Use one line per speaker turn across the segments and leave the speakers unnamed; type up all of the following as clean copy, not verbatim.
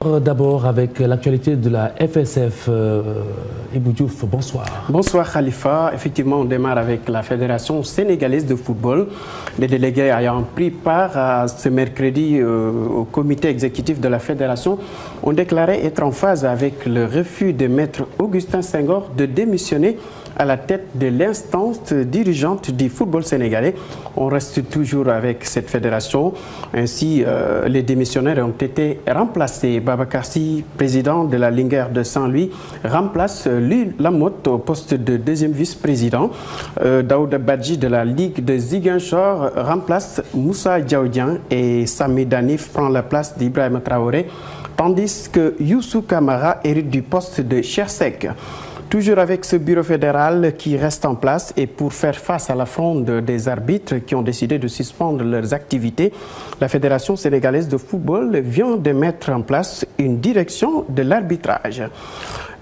D'abord avec l'actualité de la FSF. Ibou Diouf, bonsoir.
Bonsoir Khalifa. Effectivement, on démarre avec la Fédération sénégalaise de football. Les délégués ayant pris part à ce mercredi au comité exécutif de la Fédération ont déclaré être en phase avec le refus de maître Augustin Senghor de démissionner à la tête de l'instance dirigeante du football sénégalais. On reste toujours avec cette fédération. Ainsi, les démissionnaires ont été remplacés. Babacar Sy, président de la Linguère de Saint-Louis, remplace Louis Lamotte au poste de deuxième vice-président. Daouda Badji de la Ligue de Ziguinchor remplace Moussa Diaoudian et Sami Danif prend la place d'Ibrahim Traoré, tandis que Youssou Kamara hérite du poste de Chersek. Toujours avec ce bureau fédéral qui reste en place et pour faire face à la fronde des arbitres qui ont décidé de suspendre leurs activités, la Fédération sénégalaise de football vient de mettre en place une direction de l'arbitrage.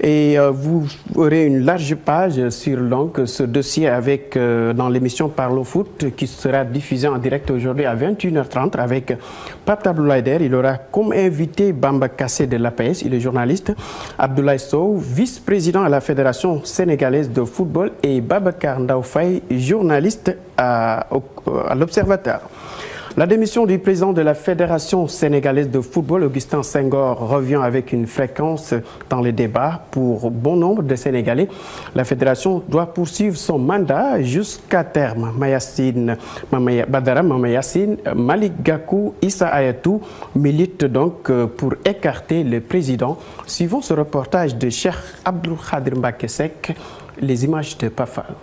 Et vous aurez une large page sur donc, ce dossier avec, dans l'émission Parle au foot qui sera diffusée en direct aujourd'hui à 21h30 avec Pape Abdoulaye Der. Il aura comme invité Bamba Kassé de l'APS, il est journaliste, Abdoulaye Sow, vice-président à la Fédération sénégalaise de football et Babacar Ndaoufay, journaliste à l'Observateur. La démission du président de la Fédération sénégalaise de football, Augustin Senghor, revient avec une fréquence dans les débats pour bon nombre de Sénégalais. La Fédération doit poursuivre son mandat jusqu'à terme. Badara Mamayassine, Malik Gakou, Issa Ayatou militent donc pour écarter le président. Suivant ce reportage de Cheikh Abdou Khadir Mbakesek, les images de Pafal.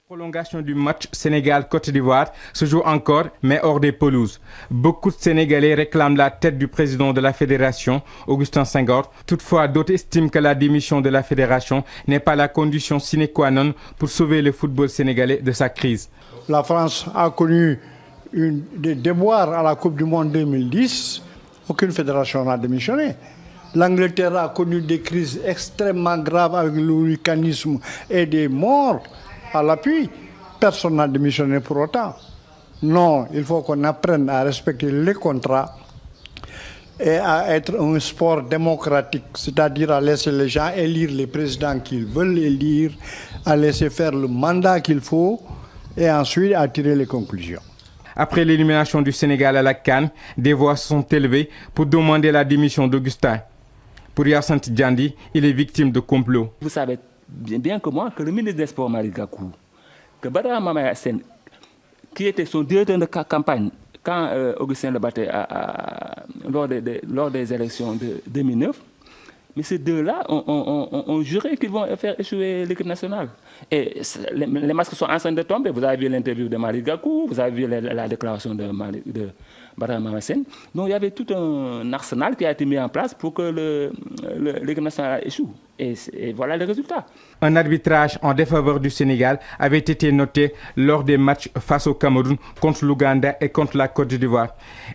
Prolongation du match Sénégal-Côte d'Ivoire se joue encore, mais hors des pelouses. Beaucoup de Sénégalais réclament la tête du président de la fédération, Augustin Senghor. Toutefois, d'autres estiment que la démission de la fédération n'est pas la condition sine qua non pour sauver le football sénégalais de sa crise.
La France a connu des déboires à la Coupe du Monde 2010. Aucune fédération n'a démissionné. L'Angleterre a connu des crises extrêmement graves avec le hooliganisme et des morts à l'appui. Personne n'a démissionné pour autant. Non, il faut qu'on apprenne à respecter les contrats et à être un sport démocratique, c'est-à-dire à laisser les gens élire les présidents qu'ils veulent élire, à laisser faire le mandat qu'il faut et ensuite à tirer les conclusions.
Après l'élimination du Sénégal à la CAN, des voix se sont élevées pour demander la démission d'Augustin. Pour Yassine Djandi, il est victime de complot.
Vous savez bien que moi, que le ministre des Sports, Malik Gakou, que Badara Mamaya Sen, qui était son directeur de campagne quand Augustin le battait lors des élections de 2009, mais ces deux-là ont juré qu'ils vont faire échouer l'équipe nationale. Et les masques sont en train de tomber. Vous avez vu l'interview de Malik Gakou, vous avez vu la déclaration de Badara Mamaya Sen. Donc il y avait tout un arsenal qui a été mis en place pour que l'équipe nationale échoue. Et voilà le résultat.
Un arbitrage en défaveur du Sénégal avait été noté lors des matchs face au Cameroun, contre l'Ouganda et contre la Côte d'Ivoire.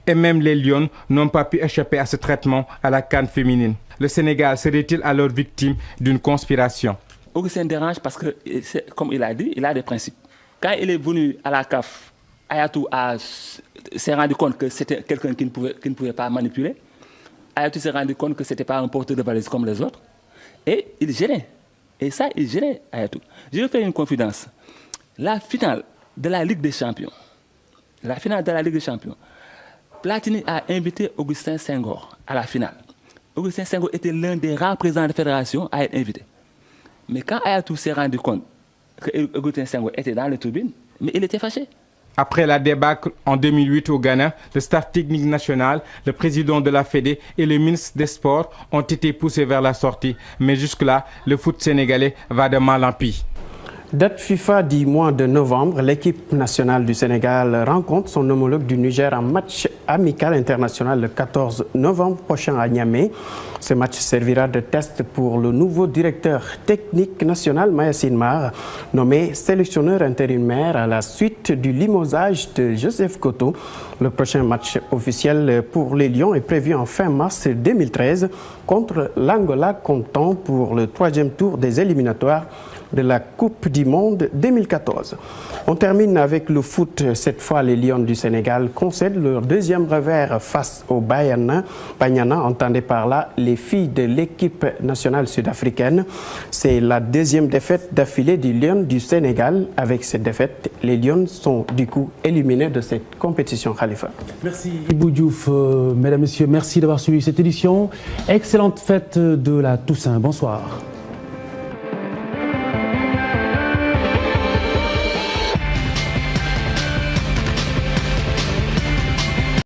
Et même les Lions n'ont pas pu échapper à ce traitement à la CAN féminine. Le Sénégal serait-il alors victime d'une conspiration?
Augustin dérange parce que, comme il a dit, il a des principes. Quand il est venu à la CAF, Ayatou s'est rendu compte que c'était quelqu'un qui ne pouvait pas manipuler. Ayatou s'est rendu compte que ce n'était pas un porteur de valise comme les autres. Et il gênait. Et ça, il gênait Ayatou. Je vais faire une confidence. La finale de la Ligue des Champions, Platini a invité Augustin Senghor à la finale. Augustin Senghor était l'un des rares présidents de la fédération à être invité. Mais quand Ayatou s'est rendu compte que Augustin Senghor était dans les turbines, mais il était fâché.
Après la débâcle en 2008 au Ghana, le staff technique national, le président de la Fédé et le ministre des Sports ont été poussés vers la sortie. Mais jusque-là, le foot sénégalais va de mal en pis.
Date FIFA du mois de novembre, l'équipe nationale du Sénégal rencontre son homologue du Niger en match amical international le 14 novembre prochain à Niamey. Ce match servira de test pour le nouveau directeur technique national Mayacine Mar, nommé sélectionneur intérimaire à la suite du limogeage de Joseph Koto. Le prochain match officiel pour les Lions est prévu en fin mars 2013 contre l'Angola, comptant pour le 3e tour des éliminatoires de la Coupe du Monde 2014. On termine avec le foot. Cette fois, les Lions du Sénégal concèdent leur deuxième revers face aux Banyana, entendez par là les filles de l'équipe nationale sud-africaine. C'est la deuxième défaite d'affilée du Lion du Sénégal. Avec cette défaite, les Lions sont du coup éliminés de cette compétition, Khalifa.
Merci Ibou Diouf. Mesdames, Messieurs, merci d'avoir suivi cette édition. Excellente fête de la Toussaint. Bonsoir.